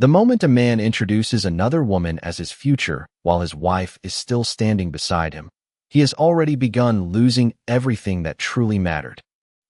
The moment a man introduces another woman as his future while his wife is still standing beside him, he has already begun losing everything that truly mattered.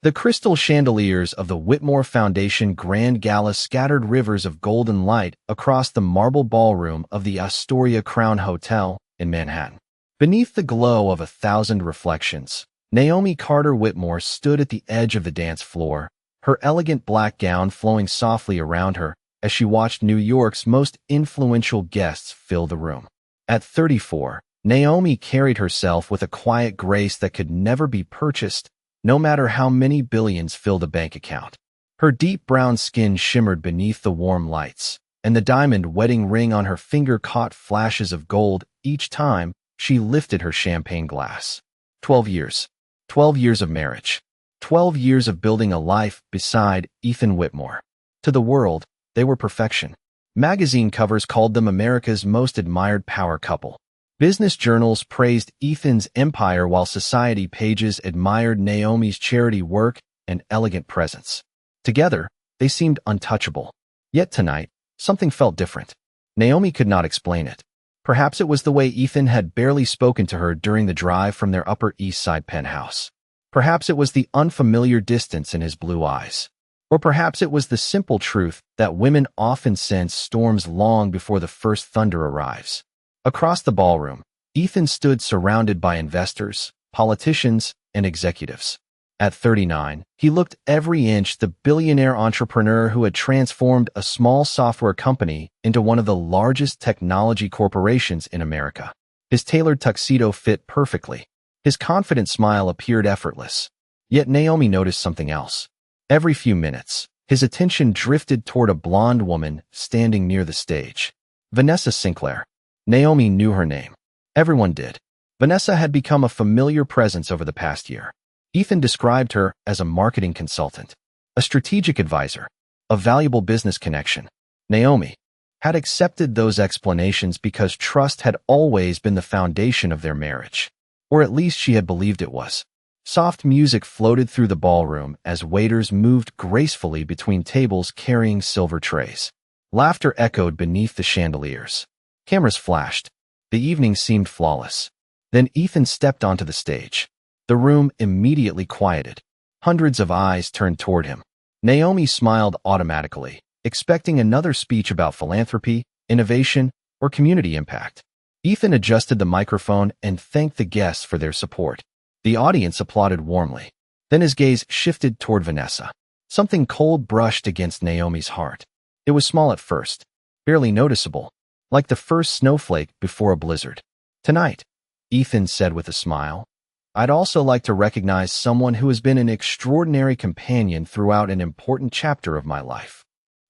The crystal chandeliers of the Whitmore Foundation Grand Gala scattered rivers of golden light across the marble ballroom of the Astoria Crown Hotel in Manhattan. Beneath the glow of 1,000 reflections, Naomi Carter Whitmore stood at the edge of the dance floor, her elegant black gown flowing softly around her as she watched New York's most influential guests fill the room. At 34, Naomi carried herself with a quiet grace that could never be purchased, no matter how many billions filled a bank account. Her deep brown skin shimmered beneath the warm lights, and the diamond wedding ring on her finger caught flashes of gold each time she lifted her champagne glass. 12 years. 12 years of marriage. 12 years of building a life beside Ethan Whitmore. To the world, they were perfection. Magazine covers called them America's most admired power couple. Business journals praised Ethan's empire while society pages admired Naomi's charity work and elegant presence. Together, they seemed untouchable. Yet tonight, something felt different. Naomi could not explain it. Perhaps it was the way Ethan had barely spoken to her during the drive from their Upper East Side penthouse. Perhaps it was the unfamiliar distance in his blue eyes. Or perhaps it was the simple truth that women often sense storms long before the first thunder arrives. Across the ballroom, Ethan stood surrounded by investors, politicians, and executives. At 39, he looked every inch the billionaire entrepreneur who had transformed a small software company into one of the largest technology corporations in America. His tailored tuxedo fit perfectly. His confident smile appeared effortless. Yet Naomi noticed something else. Every few minutes, his attention drifted toward a blonde woman standing near the stage. Vanessa Sinclair. Naomi knew her name. Everyone did. Vanessa had become a familiar presence over the past year. Ethan described her as a marketing consultant, a strategic advisor, a valuable business connection. Naomi had accepted those explanations because trust had always been the foundation of their marriage. Or at least she had believed it was. Soft music floated through the ballroom as waiters moved gracefully between tables carrying silver trays. Laughter echoed beneath the chandeliers. Cameras flashed. The evening seemed flawless. Then Ethan stepped onto the stage. The room immediately quieted. Hundreds of eyes turned toward him. Naomi smiled automatically, expecting another speech about philanthropy, innovation, or community impact. Ethan adjusted the microphone and thanked the guests for their support. The audience applauded warmly. Then his gaze shifted toward Vanessa. Something cold brushed against Naomi's heart. It was small at first, barely noticeable, like the first snowflake before a blizzard. "Tonight," Ethan said with a smile, "I'd also like to recognize someone who has been an extraordinary companion throughout an important chapter of my life."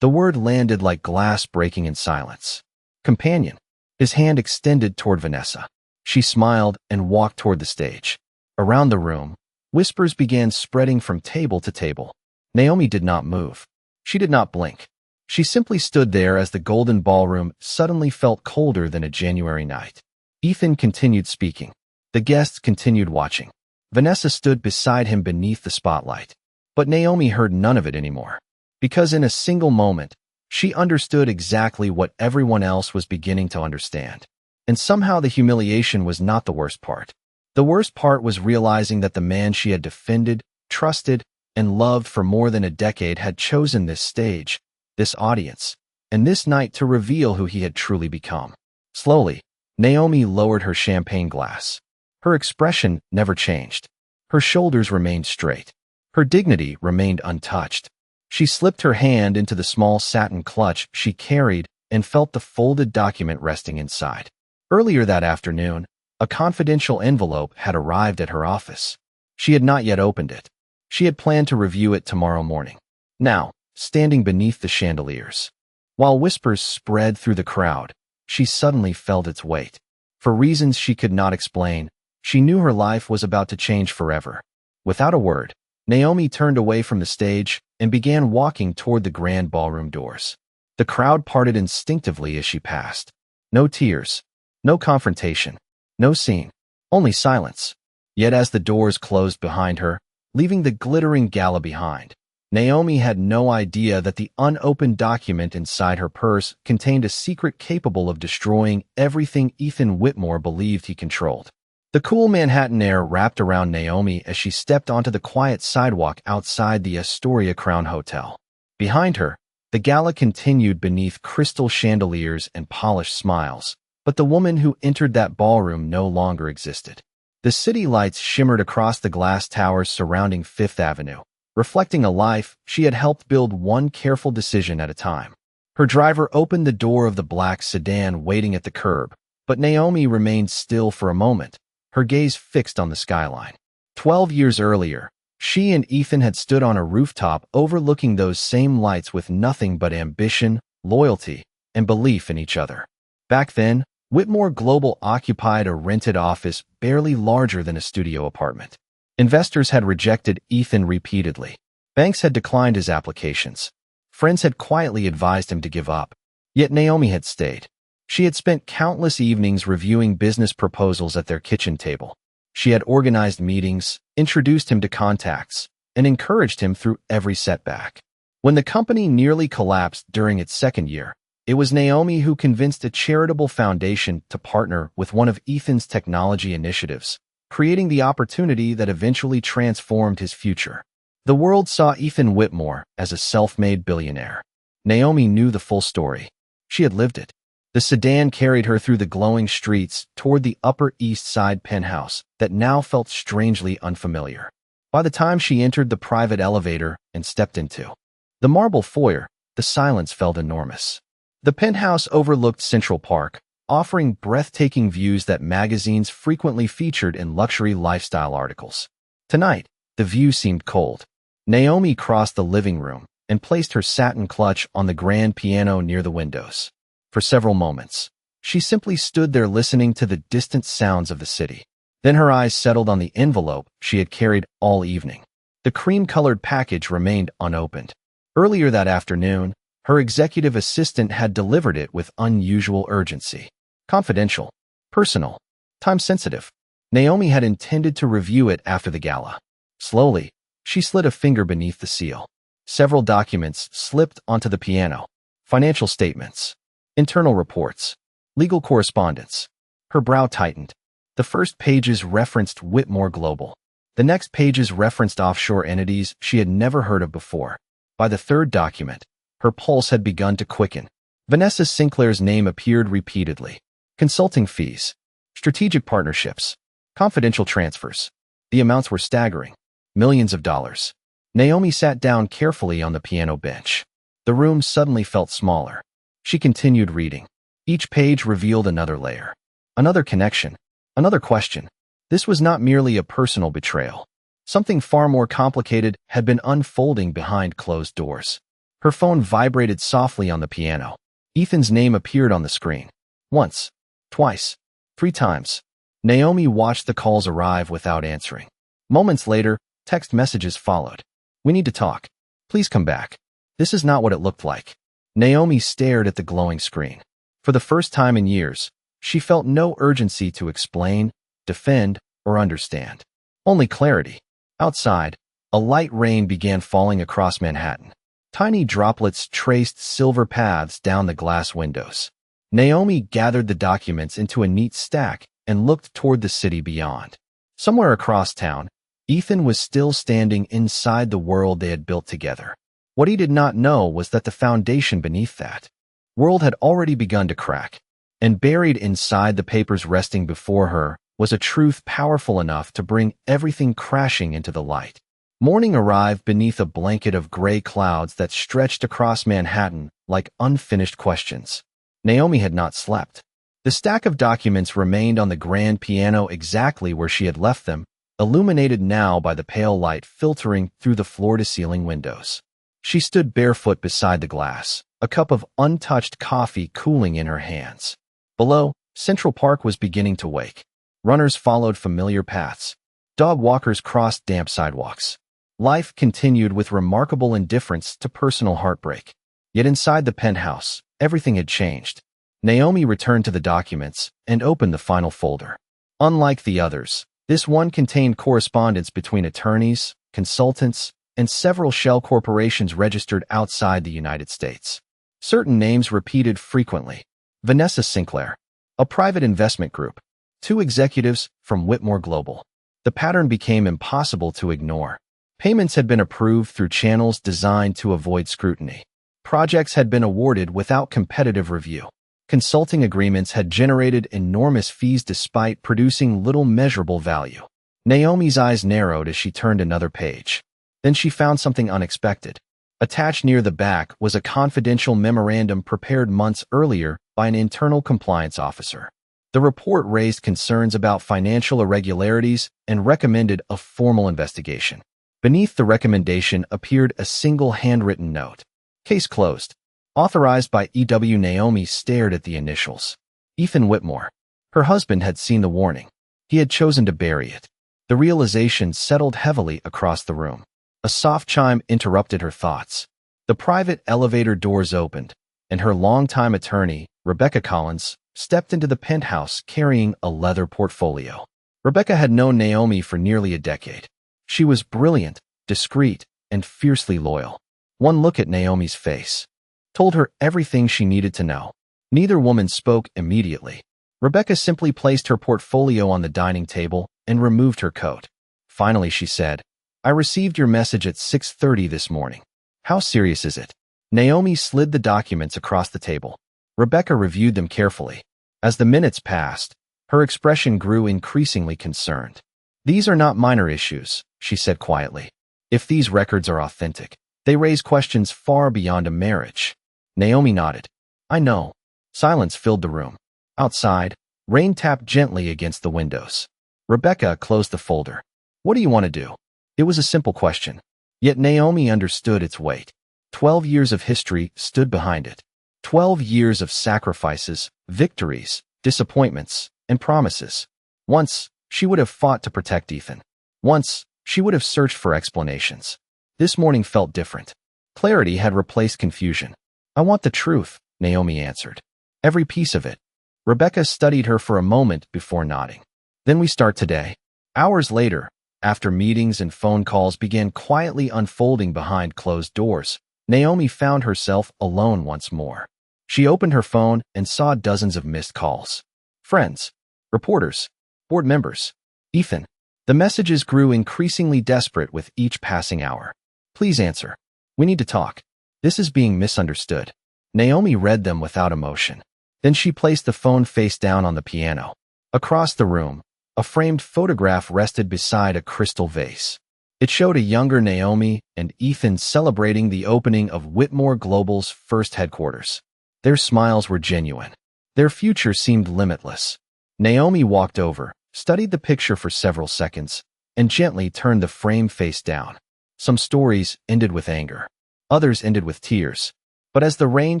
The word landed like glass breaking in silence. Companion. His hand extended toward Vanessa. She smiled and walked toward the stage. Around the room, whispers began spreading from table to table. Naomi did not move. She did not blink. She simply stood there as the golden ballroom suddenly felt colder than a January night. Ethan continued speaking. The guests continued watching. Vanessa stood beside him beneath the spotlight. But Naomi heard none of it anymore. Because in a single moment, she understood exactly what everyone else was beginning to understand. And somehow the humiliation was not the worst part. The worst part was realizing that the man she had defended, trusted, and loved for more than a decade had chosen this stage, this audience, and this night to reveal who he had truly become. Slowly, Naomi lowered her champagne glass. Her expression never changed. Her shoulders remained straight. Her dignity remained untouched. She slipped her hand into the small satin clutch she carried and felt the folded document resting inside. Earlier that afternoon, a confidential envelope had arrived at her office. She had not yet opened it. She had planned to review it tomorrow morning. Now, standing beneath the chandeliers, while whispers spread through the crowd, she suddenly felt its weight. For reasons she could not explain, she knew her life was about to change forever. Without a word, Naomi turned away from the stage and began walking toward the grand ballroom doors. The crowd parted instinctively as she passed. No tears, no confrontation, no scene, only silence. Yet as the doors closed behind her, leaving the glittering gala behind, Naomi had no idea that the unopened document inside her purse contained a secret capable of destroying everything Ethan Whitmore believed he controlled. The cool Manhattan air wrapped around Naomi as she stepped onto the quiet sidewalk outside the Astoria Crown Hotel. Behind her, the gala continued beneath crystal chandeliers and polished smiles, but the woman who entered that ballroom no longer existed. The city lights shimmered across the glass towers surrounding Fifth Avenue, reflecting a life she had helped build one careful decision at a time. Her driver opened the door of the black sedan waiting at the curb, but Naomi remained still for a moment, her gaze fixed on the skyline. 12 years earlier, she and Ethan had stood on a rooftop overlooking those same lights with nothing but ambition, loyalty, and belief in each other. Back then, Whitmore Global occupied a rented office barely larger than a studio apartment. Investors had rejected Ethan repeatedly. Banks had declined his applications. Friends had quietly advised him to give up. Yet Naomi had stayed. She had spent countless evenings reviewing business proposals at their kitchen table. She had organized meetings, introduced him to contacts, and encouraged him through every setback. When the company nearly collapsed during its second year, it was Naomi who convinced a charitable foundation to partner with one of Ethan's technology initiatives, creating the opportunity that eventually transformed his future. The world saw Ethan Whitmore as a self-made billionaire. Naomi knew the full story. She had lived it. The sedan carried her through the glowing streets toward the Upper East Side penthouse that now felt strangely unfamiliar. By the time she entered the private elevator and stepped into the marble foyer, the silence felt enormous. The penthouse overlooked Central Park, offering breathtaking views that magazines frequently featured in luxury lifestyle articles. Tonight, the view seemed cold. Naomi crossed the living room and placed her satin clutch on the grand piano near the windows. For several moments, she simply stood there listening to the distant sounds of the city. Then her eyes settled on the envelope she had carried all evening. The cream-colored package remained unopened. Earlier that afternoon, her executive assistant had delivered it with unusual urgency. Confidential, personal, time-sensitive. Naomi had intended to review it after the gala. Slowly, she slid a finger beneath the seal. Several documents slipped onto the piano. Financial statements, internal reports, legal correspondence. Her brow tightened. The first pages referenced Whitmore Global. The next pages referenced offshore entities she had never heard of before. By the third document, her pulse had begun to quicken. Vanessa Sinclair's name appeared repeatedly. Consulting fees, strategic partnerships, confidential transfers. The amounts were staggering. Millions of dollars. Naomi sat down carefully on the piano bench. The room suddenly felt smaller. She continued reading. Each page revealed another layer, another connection, another question. This was not merely a personal betrayal. Something far more complicated had been unfolding behind closed doors. Her phone vibrated softly on the piano. Ethan's name appeared on the screen. Once, twice, 3 times. Naomi watched the calls arrive without answering. Moments later, text messages followed. We need to talk. Please come back. This is not what it looked like. Naomi stared at the glowing screen. For the first time in years, she felt no urgency to explain, defend, or understand. Only clarity. Outside, a light rain began falling across Manhattan. Tiny droplets traced silver paths down the glass windows. Naomi gathered the documents into a neat stack and looked toward the city beyond. Somewhere across town, Ethan was still standing inside the world they had built together. What he did not know was that the foundation beneath that world had already begun to crack, and buried inside the papers resting before her was a truth powerful enough to bring everything crashing into the light. Morning arrived beneath a blanket of gray clouds that stretched across Manhattan like unfinished questions. Naomi had not slept. The stack of documents remained on the grand piano exactly where she had left them, illuminated now by the pale light filtering through the floor-to-ceiling windows. She stood barefoot beside the glass, a cup of untouched coffee cooling in her hands. Below, Central Park was beginning to wake. Runners followed familiar paths. Dog walkers crossed damp sidewalks. Life continued with remarkable indifference to personal heartbreak. Yet inside the penthouse, everything had changed. Naomi returned to the documents and opened the final folder. Unlike the others, this one contained correspondence between attorneys, consultants, and several shell corporations registered outside the United States. Certain names repeated frequently. Vanessa Sinclair, a private investment group, 2 executives from Whitmore Global. The pattern became impossible to ignore. Payments had been approved through channels designed to avoid scrutiny. Projects had been awarded without competitive review. Consulting agreements had generated enormous fees despite producing little measurable value. Naomi's eyes narrowed as she turned another page. Then she found something unexpected. Attached near the back was a confidential memorandum prepared months earlier by an internal compliance officer. The report raised concerns about financial irregularities and recommended a formal investigation. Beneath the recommendation appeared a single handwritten note. Case closed. Authorized by E.W. Naomi stared at the initials. Ethan Whitmore. Her husband had seen the warning. He had chosen to bury it. The realization settled heavily across the room. A soft chime interrupted her thoughts. The private elevator doors opened, and her longtime attorney, Rebecca Collins, stepped into the penthouse carrying a leather portfolio. Rebecca had known Naomi for nearly a decade. She was brilliant, discreet, and fiercely loyal. One look at Naomi's face told her everything she needed to know. Neither woman spoke immediately. Rebecca simply placed her portfolio on the dining table and removed her coat. Finally, she said, "I received your message at 6:30 this morning. How serious is it?" Naomi slid the documents across the table. Rebecca reviewed them carefully. As the minutes passed, her expression grew increasingly concerned. "These are not minor issues," she said quietly. "If these records are authentic, they raise questions far beyond a marriage." Naomi nodded. "I know." Silence filled the room. Outside, rain tapped gently against the windows. Rebecca closed the folder. "What do you want to do?" It was a simple question. Yet Naomi understood its weight. 12 years of history stood behind it. 12 years of sacrifices, victories, disappointments, and promises. Once, she would have fought to protect Ethan. Once, she would have searched for explanations. This morning felt different. Clarity had replaced confusion. "I want the truth," Naomi answered. "Every piece of it." Rebecca studied her for a moment before nodding. "Then we start today." Hours later, after meetings and phone calls began quietly unfolding behind closed doors, Naomi found herself alone once more. She opened her phone and saw dozens of missed calls. Friends, reporters, board members, Ethan. The messages grew increasingly desperate with each passing hour. "Please answer. We need to talk. This is being misunderstood." Naomi read them without emotion. Then she placed the phone face down on the piano. Across the room, a framed photograph rested beside a crystal vase. It showed a younger Naomi and Ethan celebrating the opening of Whitmore Global's first headquarters. Their smiles were genuine. Their future seemed limitless. Naomi walked over, studied the picture for several seconds, and gently turned the frame face down. Some stories ended with anger. Others ended with tears. But as the rain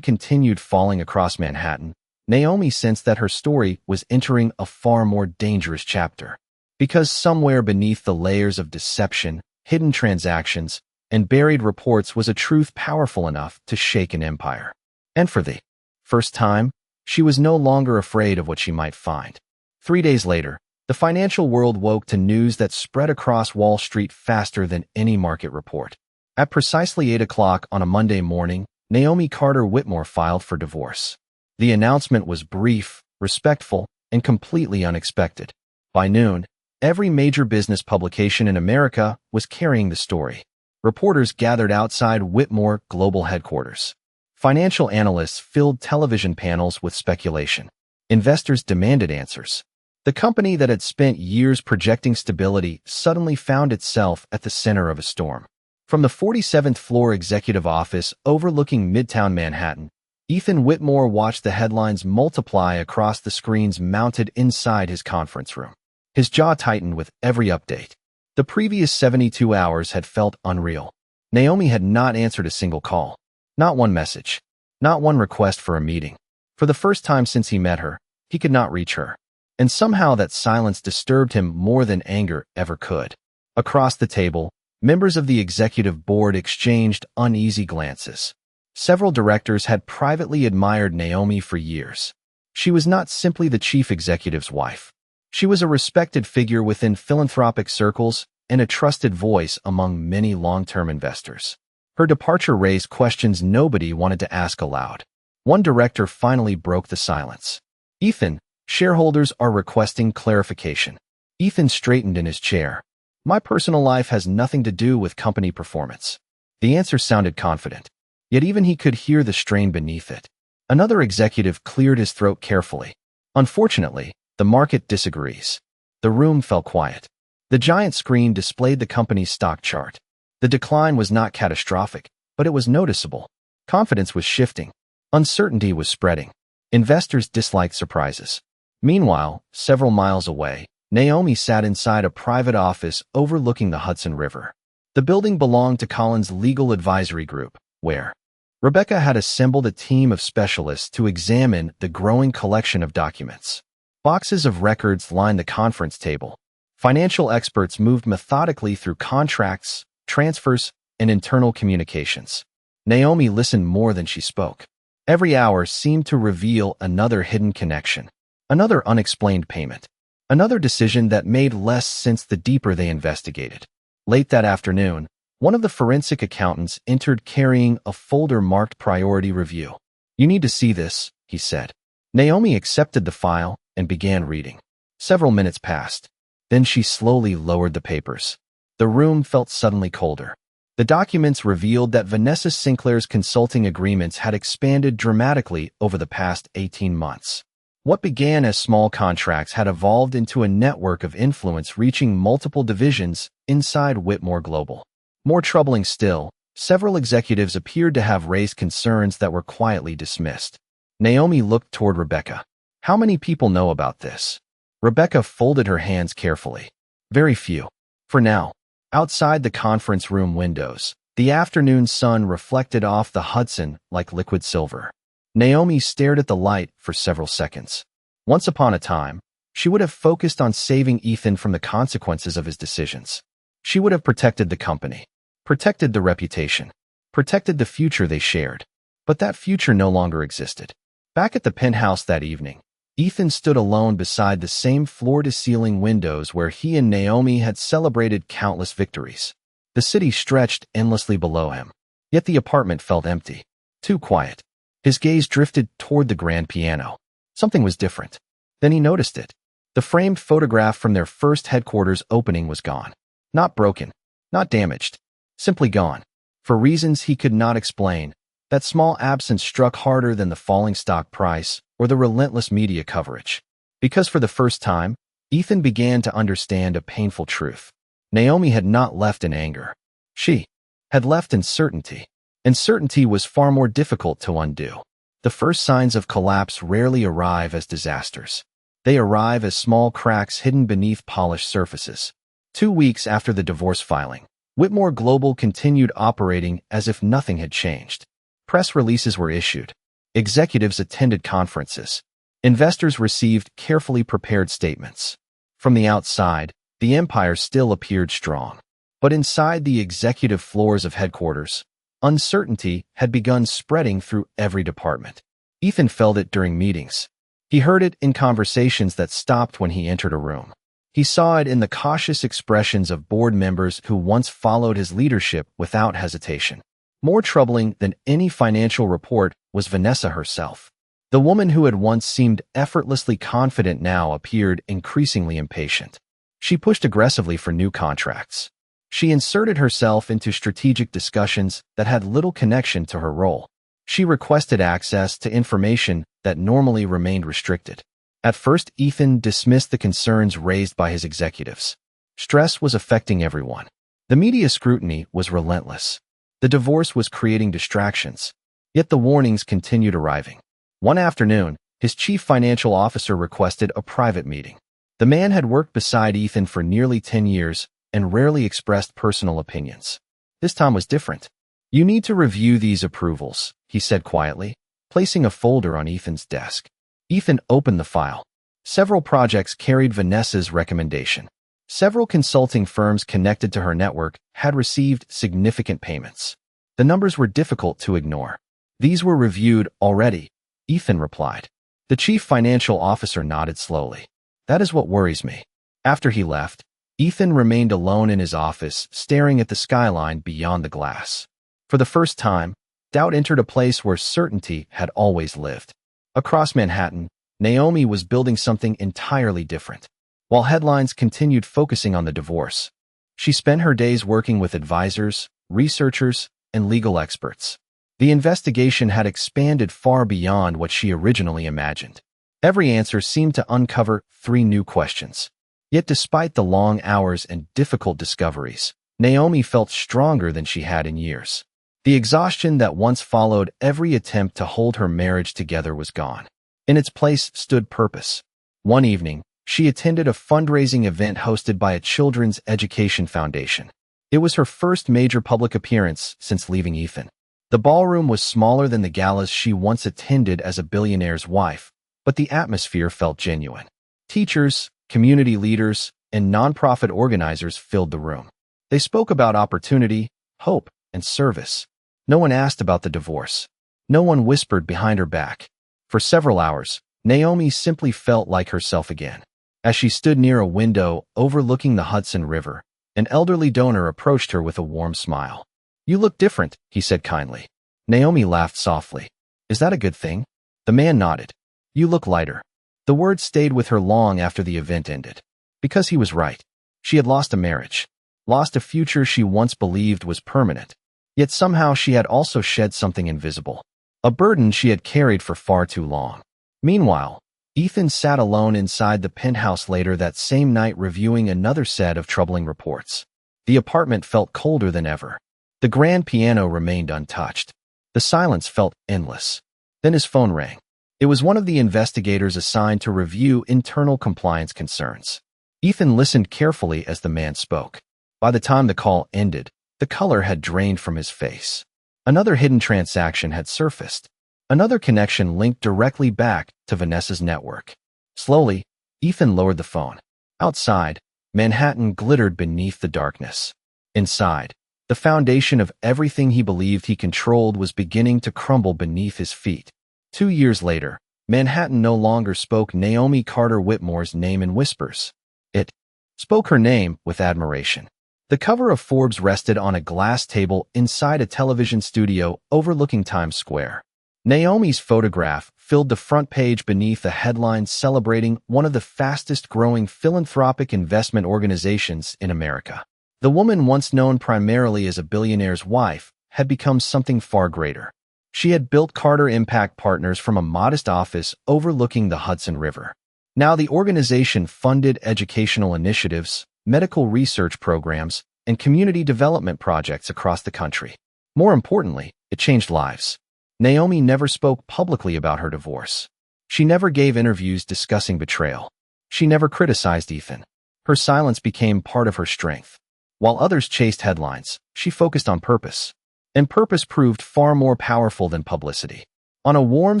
continued falling across Manhattan, Naomi sensed that her story was entering a far more dangerous chapter. Because somewhere beneath the layers of deception, hidden transactions, and buried reports was a truth powerful enough to shake an empire. And for the first time, she was no longer afraid of what she might find. 3 days later, the financial world woke to news that spread across Wall Street faster than any market report. At precisely 8 o'clock on a Monday morning, Naomi Carter Whitmore filed for divorce. The announcement was brief, respectful, and completely unexpected. By noon, every major business publication in America was carrying the story. Reporters gathered outside Whitmore Global headquarters. Financial analysts filled television panels with speculation. Investors demanded answers. The company that had spent years projecting stability suddenly found itself at the center of a storm. From the 47th floor executive office overlooking Midtown Manhattan, Ethan Whitmore watched the headlines multiply across the screens mounted inside his conference room. His jaw tightened with every update. The previous 72 hours had felt unreal. Naomi had not answered a single call. Not one message. Not one request for a meeting. For the first time since he met her, he could not reach her. And somehow that silence disturbed him more than anger ever could. Across the table, members of the executive board exchanged uneasy glances. Several directors had privately admired Naomi for years. She was not simply the chief executive's wife. She was a respected figure within philanthropic circles and a trusted voice among many long-term investors. Her departure raised questions nobody wanted to ask aloud. One director finally broke the silence. "Ethan, shareholders are requesting clarification." Ethan straightened in his chair. "My personal life has nothing to do with company performance." The answer sounded confident, yet even he could hear the strain beneath it. Another executive cleared his throat carefully. "Unfortunately, the market disagrees." The room fell quiet. The giant screen displayed the company's stock chart. The decline was not catastrophic, but it was noticeable. Confidence was shifting. Uncertainty was spreading. Investors disliked surprises. Meanwhile, several miles away, Naomi sat inside a private office overlooking the Hudson River. The building belonged to Colin's legal advisory group, where Rebecca had assembled a team of specialists to examine the growing collection of documents. Boxes of records lined the conference table. Financial experts moved methodically through contracts, transfers, and internal communications. Naomi listened more than she spoke. Every hour seemed to reveal another hidden connection, another unexplained payment, another decision that made less sense the deeper they investigated. Late that afternoon, one of the forensic accountants entered carrying a folder marked Priority Review. "You need to see this," he said. Naomi accepted the file and began reading. Several minutes passed. Then she slowly lowered the papers. The room felt suddenly colder. The documents revealed that Vanessa Sinclair's consulting agreements had expanded dramatically over the past 18 months. What began as small contracts had evolved into a network of influence reaching multiple divisions inside Whitmore Global. More troubling still, several executives appeared to have raised concerns that were quietly dismissed. Naomi looked toward Rebecca. "How many people know about this?" Rebecca folded her hands carefully. "Very few. For now." Outside the conference room windows, the afternoon sun reflected off the Hudson like liquid silver. Naomi stared at the light for several seconds. Once upon a time, she would have focused on saving Ethan from the consequences of his decisions. She would have protected the company, protected the reputation, protected the future they shared. But that future no longer existed. Back at the penthouse that evening, Ethan stood alone beside the same floor-to-ceiling windows where he and Naomi had celebrated countless victories. The city stretched endlessly below him, yet the apartment felt empty, too quiet. His gaze drifted toward the grand piano. Something was different. Then he noticed it. The framed photograph from their first headquarters opening was gone. Not broken, not damaged, simply gone. For reasons he could not explain, that small absence struck harder than the falling stock price or the relentless media coverage. Because for the first time, Ethan began to understand a painful truth. Naomi had not left in anger. She had left in certainty. And certainty was far more difficult to undo. The first signs of collapse rarely arrive as disasters. They arrive as small cracks hidden beneath polished surfaces. 2 weeks after the divorce filing, Whitmore Global continued operating as if nothing had changed. Press releases were issued. Executives attended conferences. Investors received carefully prepared statements. From the outside, the empire still appeared strong. But inside the executive floors of headquarters, uncertainty had begun spreading through every department. Ethan felt it during meetings. He heard it in conversations that stopped when he entered a room. He saw it in the cautious expressions of board members who once followed his leadership without hesitation. More troubling than any financial report was Vanessa herself. The woman who had once seemed effortlessly confident now appeared increasingly impatient. She pushed aggressively for new contracts. She inserted herself into strategic discussions that had little connection to her role. She requested access to information that normally remained restricted. At first, Ethan dismissed the concerns raised by his executives. Stress was affecting everyone. The media scrutiny was relentless. The divorce was creating distractions. Yet the warnings continued arriving. One afternoon, his chief financial officer requested a private meeting. The man had worked beside Ethan for nearly 10 years and rarely expressed personal opinions. This time was different. "You need to review these approvals," he said quietly, placing a folder on Ethan's desk. Ethan opened the file. Several projects carried Vanessa's recommendation. Several consulting firms connected to her network had received significant payments. The numbers were difficult to ignore. "These were reviewed already," Ethan replied. The chief financial officer nodded slowly. "That is what worries me." After he left, Ethan remained alone in his office, staring at the skyline beyond the glass. For the first time, doubt entered a place where certainty had always lived. Across Manhattan, Naomi was building something entirely different. While headlines continued focusing on the divorce, she spent her days working with advisors, researchers, and legal experts. The investigation had expanded far beyond what she originally imagined. Every answer seemed to uncover 3 new questions. Yet despite the long hours and difficult discoveries, Naomi felt stronger than she had in years. The exhaustion that once followed every attempt to hold her marriage together was gone. In its place stood purpose. One evening, she attended a fundraising event hosted by a children's education foundation. It was her first major public appearance since leaving Ethan. The ballroom was smaller than the galas she once attended as a billionaire's wife, but the atmosphere felt genuine. Teachers, community leaders, and nonprofit organizers filled the room. They spoke about opportunity, hope, and service. No one asked about the divorce. No one whispered behind her back. For several hours, Naomi simply felt like herself again. As she stood near a window overlooking the Hudson River, an elderly donor approached her with a warm smile. "You look different," he said kindly. Naomi laughed softly. "Is that a good thing?" The man nodded. "You look lighter." The words stayed with her long after the event ended. Because he was right. She had lost a marriage, lost a future she once believed was permanent. Yet somehow she had also shed something invisible, a burden she had carried for far too long. Meanwhile, Ethan sat alone inside the penthouse later that same night reviewing another set of troubling reports. The apartment felt colder than ever. The grand piano remained untouched. The silence felt endless. Then his phone rang. It was one of the investigators assigned to review internal compliance concerns. Ethan listened carefully as the man spoke. By the time the call ended, the color had drained from his face. Another hidden transaction had surfaced. Another connection linked directly back to Vanessa's network. Slowly, Ethan lowered the phone. Outside, Manhattan glittered beneath the darkness. Inside, the foundation of everything he believed he controlled was beginning to crumble beneath his feet. 2 years later, Manhattan no longer spoke Naomi Carter Whitmore's name in whispers. It spoke her name with admiration. The cover of Forbes rested on a glass table inside a television studio overlooking Times Square. Naomi's photograph filled the front page beneath a headline celebrating one of the fastest-growing philanthropic investment organizations in America. The woman once known primarily as a billionaire's wife had become something far greater. She had built Carter Impact Partners from a modest office overlooking the Hudson River. Now the organization funded educational initiatives, medical research programs, and community development projects across the country. More importantly, it changed lives. Naomi never spoke publicly about her divorce. She never gave interviews discussing betrayal. She never criticized Ethan. Her silence became part of her strength. While others chased headlines, she focused on purpose. And purpose proved far more powerful than publicity. On a warm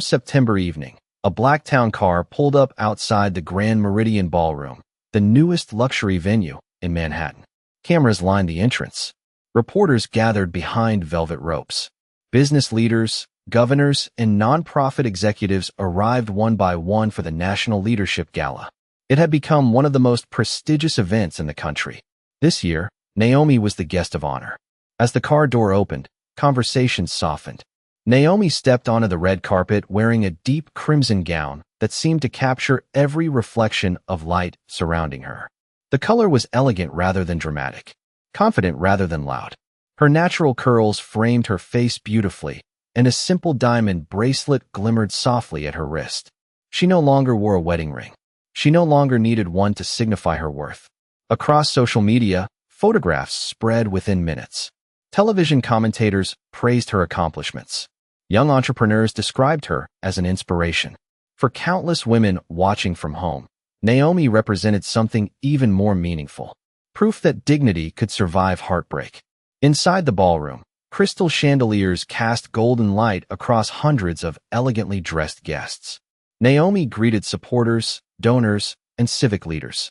September evening, a black town car pulled up outside the Grand Meridian Ballroom, the newest luxury venue in Manhattan. Cameras lined the entrance. Reporters gathered behind velvet ropes. Business leaders, governors, and nonprofit executives arrived one by one for the National Leadership Gala. It had become one of the most prestigious events in the country. This year, Naomi was the guest of honor. As the car door opened, conversations softened. Naomi stepped onto the red carpet wearing a deep crimson gown that seemed to capture every reflection of light surrounding her. The color was elegant rather than dramatic, confident rather than loud. Her natural curls framed her face beautifully, and a simple diamond bracelet glimmered softly at her wrist. She no longer wore a wedding ring. She no longer needed one to signify her worth. Across social media, photographs spread within minutes. Television commentators praised her accomplishments. Young entrepreneurs described her as an inspiration. For countless women watching from home, Naomi represented something even more meaningful. Proof that dignity could survive heartbreak. Inside the ballroom, crystal chandeliers cast golden light across hundreds of elegantly dressed guests. Naomi greeted supporters, donors, and civic leaders.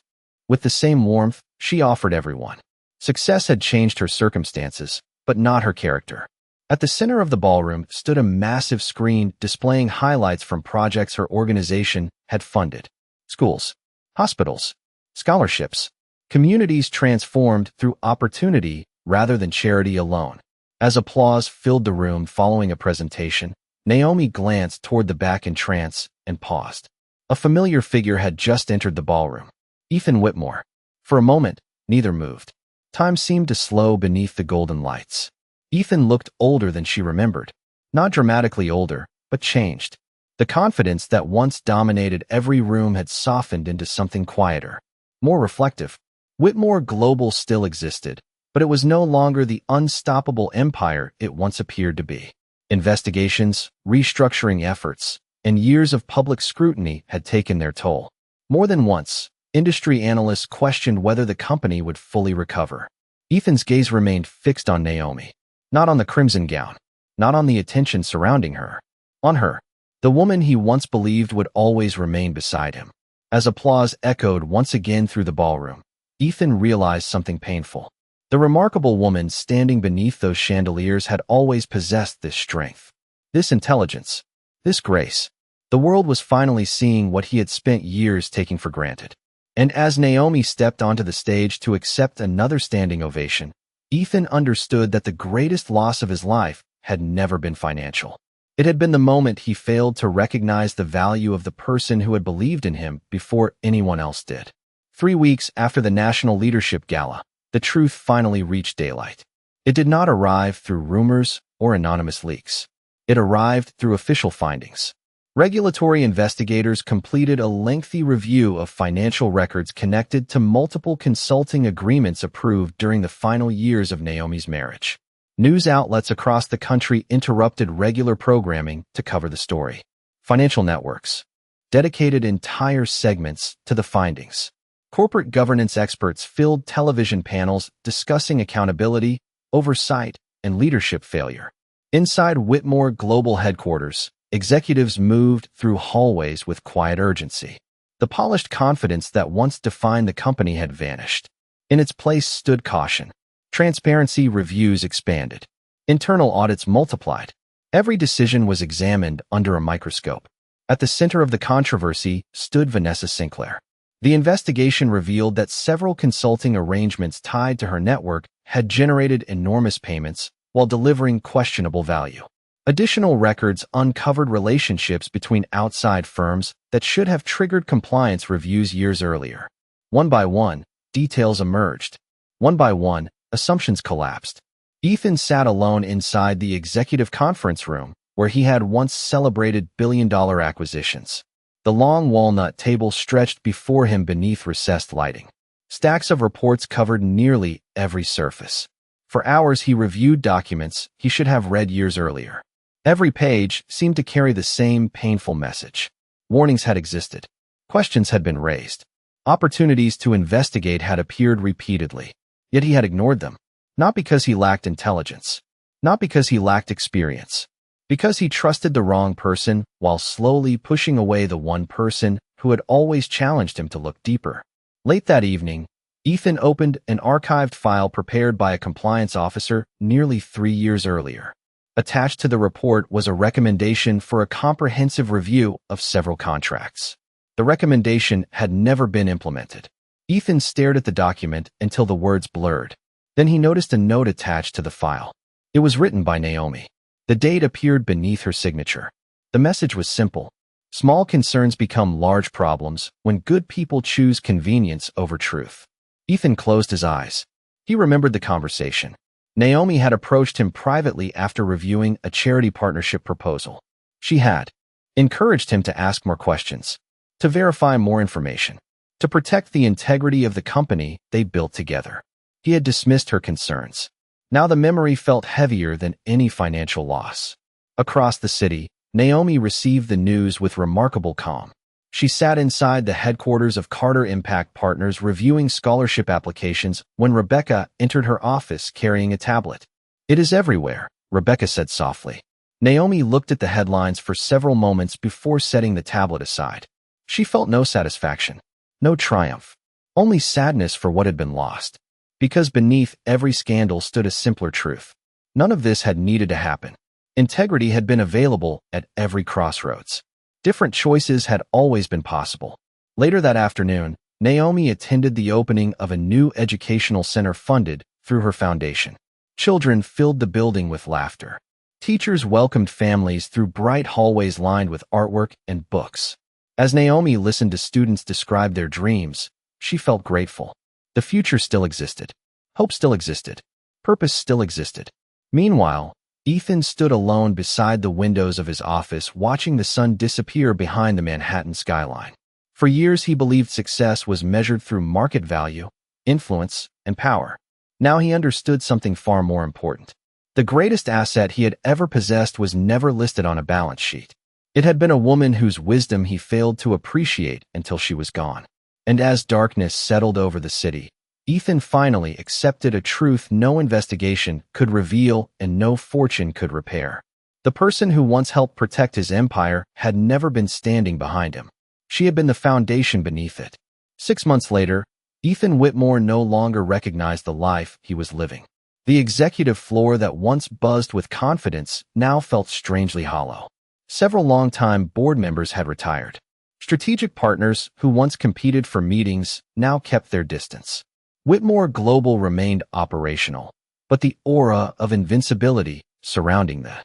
With the same warmth she offered everyone. Success had changed her circumstances, but not her character. At the center of the ballroom stood a massive screen displaying highlights from projects her organization had funded. Schools, hospitals, scholarships, Communities transformed through opportunity rather than charity alone. As applause filled the room following a presentation, Naomi glanced toward the back in trance and paused. A familiar figure had just entered the ballroom. Ethan Whitmore. For a moment, neither moved. Time seemed to slow beneath the golden lights. Ethan looked older than she remembered. Not dramatically older, but changed. The confidence that once dominated every room had softened into something quieter, more reflective. Whitmore Global still existed, but it was no longer the unstoppable empire it once appeared to be. Investigations, restructuring efforts, and years of public scrutiny had taken their toll. More than once, industry analysts questioned whether the company would fully recover. Ethan's gaze remained fixed on Naomi. Not on the crimson gown. Not on the attention surrounding her. On her. The woman he once believed would always remain beside him. As applause echoed once again through the ballroom, Ethan realized something painful. The remarkable woman standing beneath those chandeliers had always possessed this strength, this intelligence, this grace. The world was finally seeing what he had spent years taking for granted. And as Naomi stepped onto the stage to accept another standing ovation, Ethan understood that the greatest loss of his life had never been financial. It had been the moment he failed to recognize the value of the person who had believed in him before anyone else did. 3 weeks after the National Leadership Gala, the truth finally reached daylight. It did not arrive through rumors or anonymous leaks. It arrived through official findings. Regulatory investigators completed a lengthy review of financial records connected to multiple consulting agreements approved during the final years of Naomi's marriage. News outlets across the country interrupted regular programming to cover the story. Financial networks dedicated entire segments to the findings. Corporate governance experts filled television panels discussing accountability, oversight, and leadership failure. Inside Whitmore Global headquarters, executives moved through hallways with quiet urgency. The polished confidence that once defined the company had vanished. In its place stood caution. Transparency reviews expanded. Internal audits multiplied. Every decision was examined under a microscope. At the center of the controversy stood Vanessa Sinclair. The investigation revealed that several consulting arrangements tied to her network had generated enormous payments while delivering questionable value. Additional records uncovered relationships between outside firms that should have triggered compliance reviews years earlier. One by one, details emerged. One by one, assumptions collapsed. Ethan sat alone inside the executive conference room, where he had once celebrated billion-dollar acquisitions. The long walnut table stretched before him beneath recessed lighting. Stacks of reports covered nearly every surface. For hours he reviewed documents he should have read years earlier. Every page seemed to carry the same painful message. Warnings had existed. Questions had been raised. Opportunities to investigate had appeared repeatedly. Yet he had ignored them. Not because he lacked intelligence. Not because he lacked experience. Because he trusted the wrong person while slowly pushing away the one person who had always challenged him to look deeper. Late that evening, Ethan opened an archived file prepared by a compliance officer nearly 3 years earlier. Attached to the report was a recommendation for a comprehensive review of several contracts. The recommendation had never been implemented. Ethan stared at the document until the words blurred. Then he noticed a note attached to the file. It was written by Naomi. The date appeared beneath her signature. The message was simple. Small concerns become large problems when good people choose convenience over truth. Ethan closed his eyes. He remembered the conversation. Naomi had approached him privately after reviewing a charity partnership proposal. She had encouraged him to ask more questions, to verify more information, to protect the integrity of the company they built together. He had dismissed her concerns. Now the memory felt heavier than any financial loss. Across the city, Naomi received the news with remarkable calm. She sat inside the headquarters of Carter Impact Partners reviewing scholarship applications when Rebecca entered her office carrying a tablet. "It is everywhere," Rebecca said softly. Naomi looked at the headlines for several moments before setting the tablet aside. She felt no satisfaction, no triumph, only sadness for what had been lost. Because beneath every scandal stood a simpler truth. None of this had needed to happen. Integrity had been available at every crossroads. Different choices had always been possible. Later that afternoon, Naomi attended the opening of a new educational center funded through her foundation. Children filled the building with laughter. Teachers welcomed families through bright hallways lined with artwork and books. As Naomi listened to students describe their dreams, she felt grateful. The future still existed. Hope still existed. Purpose still existed. Meanwhile, Ethan stood alone beside the windows of his office, watching the sun disappear behind the Manhattan skyline. For years, he believed success was measured through market value, influence, and power. Now he understood something far more important. The greatest asset he had ever possessed was never listed on a balance sheet. It had been a woman whose wisdom he failed to appreciate until she was gone. And as darkness settled over the city, Ethan finally accepted a truth no investigation could reveal and no fortune could repair. The person who once helped protect his empire had never been standing behind him. She had been the foundation beneath it. 6 months later, Ethan Whitmore no longer recognized the life he was living. The executive floor that once buzzed with confidence now felt strangely hollow. Several longtime board members had retired. Strategic partners who once competed for meetings now kept their distance. Whitmore Global remained operational, but the aura of invincibility surrounding the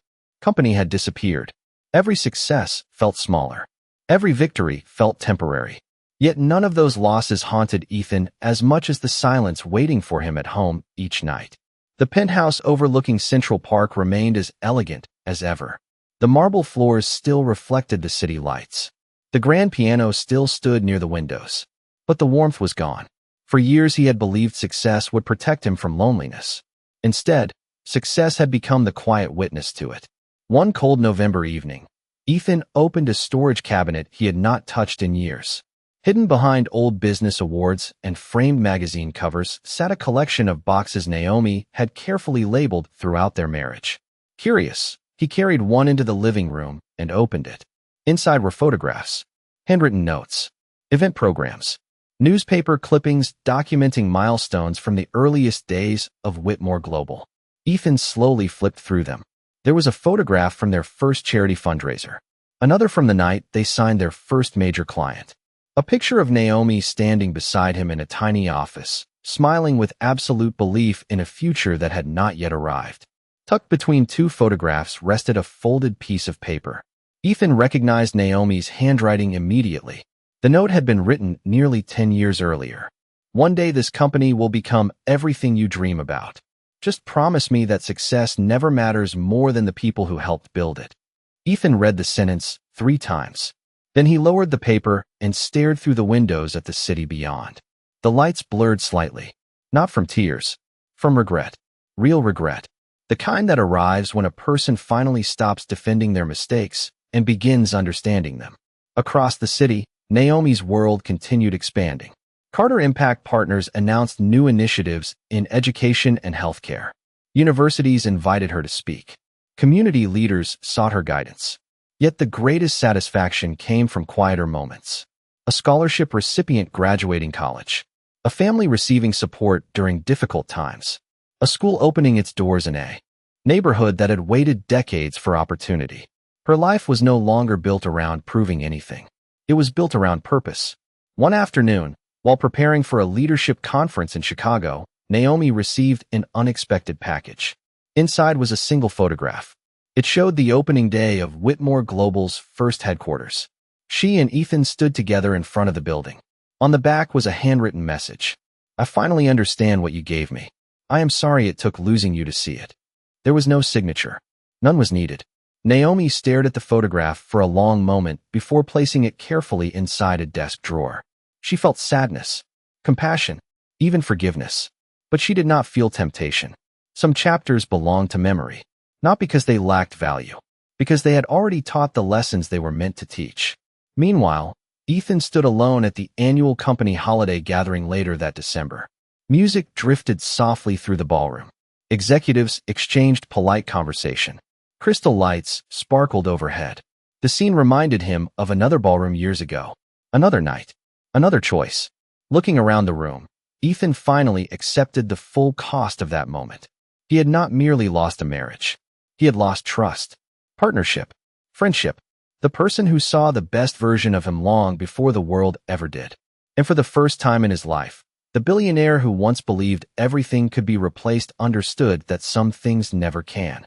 company had disappeared. Every success felt smaller. Every victory felt temporary. Yet none of those losses haunted Ethan as much as the silence waiting for him at home each night. The penthouse overlooking Central Park remained as elegant as ever. The marble floors still reflected the city lights. The grand piano still stood near the windows. But the warmth was gone. For years he had believed success would protect him from loneliness. Instead, success had become the quiet witness to it. One cold November evening, Ethan opened a storage cabinet he had not touched in years. Hidden behind old business awards and framed magazine covers sat a collection of boxes Naomi had carefully labeled throughout their marriage. Curious, he carried one into the living room and opened it. Inside were photographs, handwritten notes, event programs, newspaper clippings documenting milestones from the earliest days of Whitmore Global. Ethan slowly flipped through them. There was a photograph from their first charity fundraiser, another from the night they signed their first major client. A picture of Naomi standing beside him in a tiny office, smiling with absolute belief in a future that had not yet arrived. Tucked between two photographs rested a folded piece of paper. Ethan recognized Naomi's handwriting immediately. The note had been written nearly 10 years earlier. One day this company will become everything you dream about. Just promise me that success never matters more than the people who helped build it. Ethan read the sentence 3 times. Then he lowered the paper and stared through the windows at the city beyond. The lights blurred slightly. Not from tears. From regret. Real regret. The kind that arrives when a person finally stops defending their mistakes and begins understanding them. Across the city, Naomi's world continued expanding. Carter Impact Partners announced new initiatives in education and healthcare. Universities invited her to speak. Community leaders sought her guidance. Yet the greatest satisfaction came from quieter moments. A scholarship recipient graduating college. A family receiving support during difficult times. A school opening its doors in a neighborhood that had waited decades for opportunity. Her life was no longer built around proving anything. It was built around purpose. One afternoon, while preparing for a leadership conference in Chicago, Naomi received an unexpected package. Inside was a single photograph. It showed the opening day of Whitmore Global's first headquarters. She and Ethan stood together in front of the building. On the back was a handwritten message. I finally understand what you gave me. I am sorry it took losing you to see it. There was no signature. None was needed. Naomi stared at the photograph for a long moment before placing it carefully inside a desk drawer. She felt sadness, compassion, even forgiveness. But she did not feel temptation. Some chapters belonged to memory. Not because they lacked value, because they had already taught the lessons they were meant to teach. Meanwhile, Ethan stood alone at the annual company holiday gathering later that December. Music drifted softly through the ballroom. Executives exchanged polite conversation. Crystal lights sparkled overhead. The scene reminded him of another ballroom years ago. Another night. Another choice. Looking around the room, Ethan finally accepted the full cost of that moment. He had not merely lost a marriage. He had lost trust, partnership, friendship, the person who saw the best version of him long before the world ever did. And for the first time in his life, the billionaire who once believed everything could be replaced understood that some things never can.